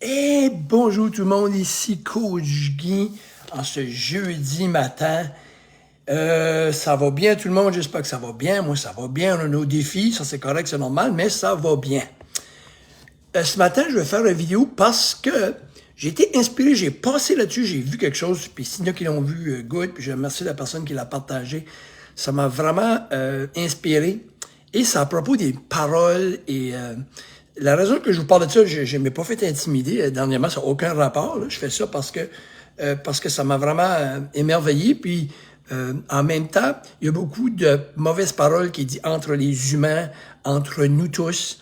Et bonjour tout le monde, ici Coach Guy en ce jeudi matin. Ça va bien tout le monde, j'espère que ça va bien. Moi ça va bien, on a nos défis, ça c'est correct, c'est normal, mais ça va bien. Ce matin, je vais faire une vidéo parce que j'ai été inspiré, j'ai passé là-dessus, j'ai vu quelque chose, puis s'il y en a qui l'ont vu, good, puis je remercie la personne qui l'a partagé. Ça m'a vraiment inspiré. Et c'est à propos des paroles et la raison que je vous parle de ça, je ne m'ai pas fait intimider dernièrement, ça n'a aucun rapport. Là. Je fais ça parce que ça m'a vraiment émerveillé. Puis en même temps, il y a beaucoup de mauvaises paroles qui disent entre les humains, entre nous tous.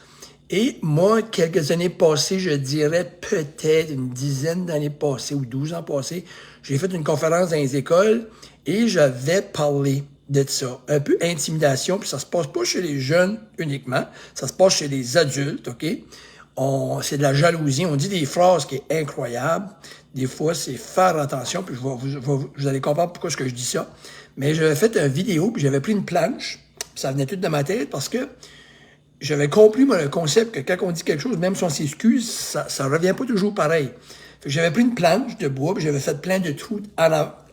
Et moi, quelques années passées, je dirais peut-être une dizaine d'années passées ou 12 ans passés, j'ai fait une conférence dans les écoles et j'avais parlé de ça. Un peu intimidation, puis ça se passe pas chez les jeunes uniquement, ça se passe chez les adultes, OK? C'est de la jalousie, on dit des phrases qui est incroyable. Des fois, c'est faire attention, puis vous allez comprendre pourquoi je dis ça. Mais j'avais fait une vidéo, puis j'avais pris une planche, puis ça venait tout de ma tête, parce que j'avais compris, moi, le concept que quand on dit quelque chose, même si on s'excuse, ça revient pas toujours pareil. Fait que j'avais pris une planche de bois, puis j'avais fait plein de trous à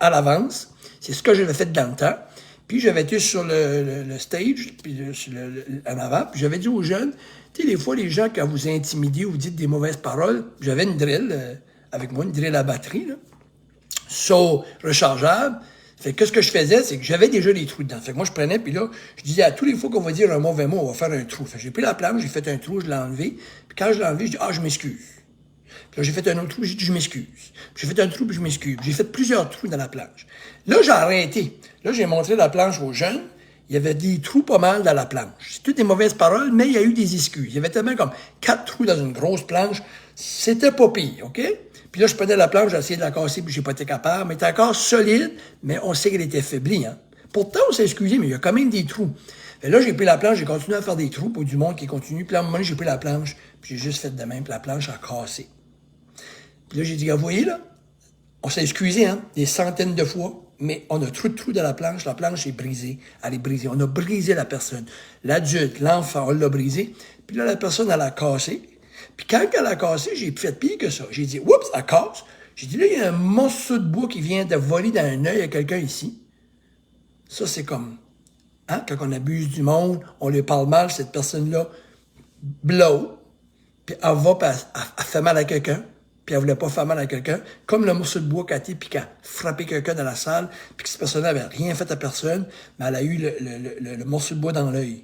l'avance. C'est ce que j'avais fait dans le temps. Puis j'avais été sur le stage, puis en avant, puis j'avais dit aux jeunes, tu sais, des fois, les gens, quand vous intimidez ou vous dites des mauvaises paroles, j'avais une drill avec moi, une drill à batterie, là, rechargeable. Fait que qu'est-ce que je faisais, c'est que j'avais déjà des trous dedans. Fait que moi, je prenais, puis là, je disais à tous les fois qu'on va dire un mauvais mot, on va faire un trou. Fait que j'ai pris la planche, j'ai fait un trou, je l'ai enlevé. Puis quand je l'ai enlevé, je dis, je m'excuse. Puis là, j'ai fait un autre trou, j'ai dit, je m'excuse. Puis j'ai fait un trou, puis je m'excuse. J'ai fait plusieurs trous dans la planche. Là, j'ai arrêté. Là, j'ai montré la planche aux jeunes. Il y avait des trous pas mal dans la planche. C'est toutes des mauvaises paroles, mais il y a eu des excuses. Il y avait tellement comme 4 trous dans une grosse planche. C'était pas pire, OK? Puis là, je prenais la planche, j'ai essayé de la casser, puis j'ai pas été capable. Mais elle était encore solide, mais on sait qu'elle était faiblie, hein? Pourtant, on s'est excusé, mais il y a quand même des trous. Et là, j'ai pris la planche, j'ai continué à faire des trous pour du monde qui continue. Puis là, à un moment donné, j'ai pris la planche, puis j'ai juste fait de même, puis la planche a cassé. Puis là, j'ai dit, vous voyez, là, on s'est excusé, hein, des centaines de fois, mais on a trop de trous dans la planche est brisée, elle est brisée. On a brisé la personne. L'adulte, l'enfant, on l'a brisé. Puis là, la personne, elle a cassé. Puis quand elle a cassé, j'ai fait pire que ça. J'ai dit, oups, elle casse. J'ai dit, là, il y a un morceau de bois qui vient de voler dans un œil à quelqu'un ici. Ça, c'est comme, hein, quand on abuse du monde, on lui parle mal, cette personne-là blow, puis elle va, puis elle fait mal à quelqu'un, puis elle voulait pas faire mal à quelqu'un, comme le morceau de bois qu'a été, puis qui a frappé quelqu'un dans la salle, puis que cette personne n'avait rien fait à personne, mais elle a eu le morceau de bois dans l'œil.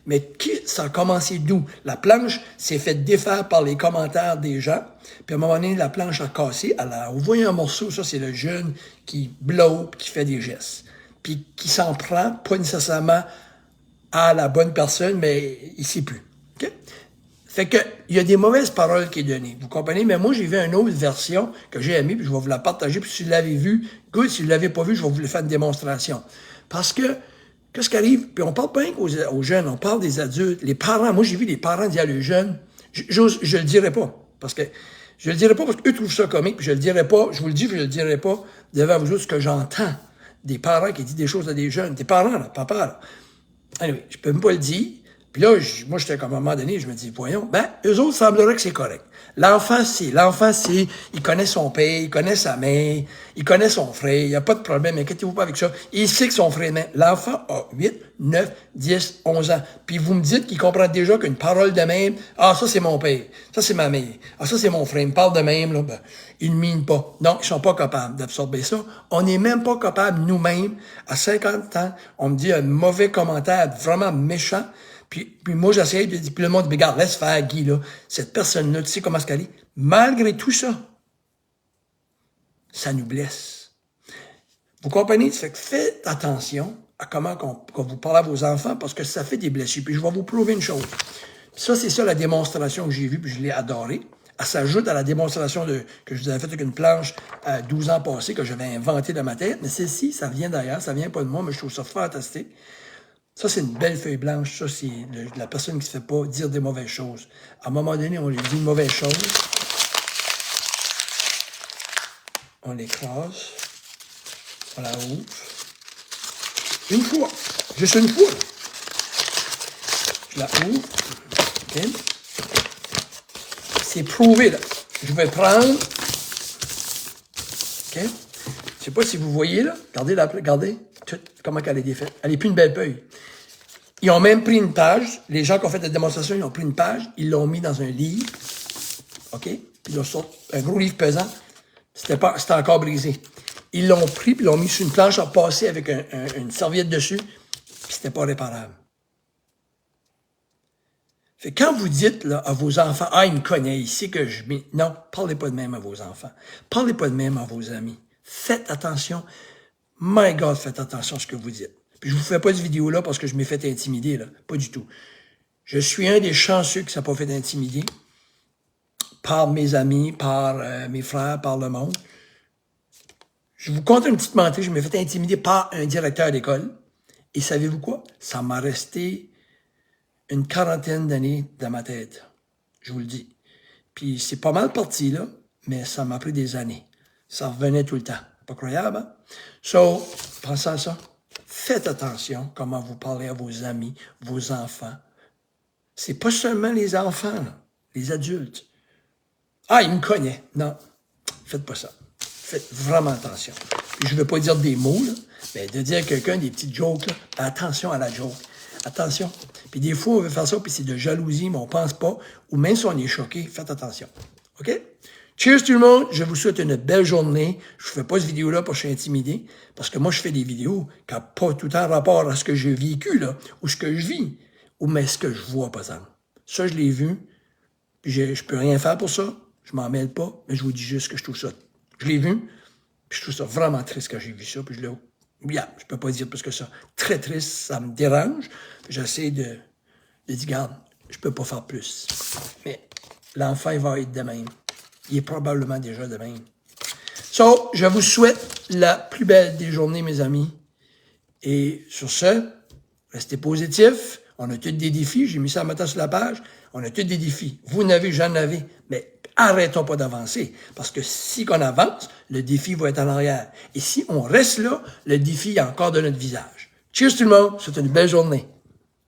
Mais ça a commencé d'où? La planche s'est faite défaire par les commentaires des gens, puis à un moment donné, la planche a cassé. Alors, vous voyez un morceau, ça c'est le jeune qui blow, qui fait des gestes, puis qui s'en prend, pas nécessairement à la bonne personne, mais il sait plus. Okay? Fait que, il y a des mauvaises paroles qui sont données. Vous comprenez? Mais moi, j'ai vu une autre version que j'ai aimée, puis je vais vous la partager. Puis si vous l'avez vue, good. Si vous ne l'avez pas vue, je vais vous faire une démonstration. Parce que, qu'est-ce qui arrive? Puis on parle pas rien aux jeunes, on parle des adultes. Les parents, moi, j'ai vu des parents dire à leurs jeunes, je le dirai pas. Parce que, je le dirai pas parce qu'eux trouvent ça comique, puis je le dirai pas, je vous le dis, puis je le dirai pas devant vous autres ce que j'entends. Des parents qui disent des choses à des jeunes. Des parents, là, papa, là. Anyway, je peux même pas le dire. Puis là, moi, j'étais comme à un moment donné, je me dis, voyons, eux autres sembleraient que c'est correct. L'enfant, il connaît son père, il connaît sa mère, il connaît son frère, il n'y a pas de problème, inquiétez-vous pas avec ça. Il sait que son frère est mère. L'enfant a 8, 9, 10, 11 ans. Puis vous me dites qu'il comprend déjà qu'une parole de même, ça c'est mon père, ça c'est ma mère, ça c'est mon frère, il me parle de même, là, ils ne minent pas. Non, ils sont pas capables d'absorber ça. On n'est même pas capable nous-mêmes, à 50 ans, on me dit un mauvais commentaire vraiment méchant. Puis moi, j'essaie de dire, puis le monde dit, regarde, laisse faire, Guy, là. Cette personne-là, tu sais comment est-ce qu'elle est? Malgré tout ça, ça nous blesse. Vous comprenez? Ça fait que faites attention à comment quand vous parlez à vos enfants, parce que ça fait des blessures. Puis je vais vous prouver une chose. Puis ça, c'est ça la démonstration que j'ai vue, puis je l'ai adorée. Elle s'ajoute à la démonstration que je vous avais faite avec une planche 12 ans passés, que j'avais inventée dans ma tête. Mais celle-ci, ça vient d'ailleurs, ça vient pas de moi, mais je trouve ça fantastique. Ça, c'est une belle feuille blanche. Ça, c'est la personne qui ne se fait pas dire des mauvaises choses. À un moment donné, on lui dit une mauvaise chose. On l'écrase. On la ouvre. Une fois. Juste une fois. Je la ouvre. OK? C'est prouvé, là. je vais prendre... OK? Je sais pas si vous voyez, là. Regardez tout, comment elle est défaite. Elle n'est plus une belle feuille. Ils ont même pris une page. Les gens qui ont fait la démonstration, ils ont pris une page. Ils l'ont mis dans un livre. OK? Puis ils ont sorti un gros livre pesant. C'était encore brisé. Ils l'ont pris, puis l'ont mis sur une planche à passer avec une serviette dessus. Puis c'était pas réparable. Fait que quand vous dites là, à vos enfants, « Ah, il me connaît, il sait que je... » Non, parlez pas de même à vos enfants. Parlez pas de même à vos amis. Faites attention. My God, faites attention à ce que vous dites. Puis je vous fais pas de vidéo là parce que je m'ai fait intimider, là. Pas du tout. Je suis un des chanceux qui ne s'est pas fait intimider par mes amis, par mes frères, par le monde. Je vous conte une petite mentée, je me fait intimider par un directeur d'école. Et savez-vous quoi? Ça m'a resté une quarantaine d'années dans ma tête. Je vous le dis. Puis c'est pas mal parti, là, mais ça m'a pris des années. Ça revenait tout le temps. Pas croyable, hein? So, pensez à ça. Faites attention comment vous parlez à vos amis, vos enfants. C'est pas seulement les enfants, là, les adultes. Ah, il me connaît. Non, faites pas ça. Faites vraiment attention. Puis je ne veux pas dire des mots, là, mais de dire à quelqu'un des petites jokes, là, attention à la joke. Attention. Puis des fois, on veut faire ça, puis c'est de jalousie, mais on pense pas. Ou même si on est choqué, faites attention. OK? Cheers tout le monde. Je vous souhaite une belle journée. Je ne fais pas cette vidéo-là parce que je suis intimidé. Parce que moi, je fais des vidéos qui n'ont pas tout en rapport à ce que j'ai vécu, là, ou ce que je vis, ou mais ce que je vois, par exemple. Ça, je l'ai vu. Puis je peux rien faire pour ça. Je m'en mêle pas, mais je vous dis juste que je trouve ça. Je l'ai vu, puis je trouve ça vraiment triste quand j'ai vu ça. Puis je peux pas dire plus que ça. Très triste, ça me dérange. J'essaie de dire, regarde, je peux pas faire plus. Mais l'enfant, il va être de même. Il est probablement déjà de même. So, je vous souhaite la plus belle des journées, mes amis. Et sur ce, restez positifs. On a tous des défis. J'ai mis ça matin sur la page. On a tous des défis. Vous n'avez, j'en avais. Mais arrêtons pas d'avancer. Parce que si on avance, le défi va être en arrière. Et si on reste là, le défi est encore de notre visage. Cheers tout le monde. C'est une belle journée.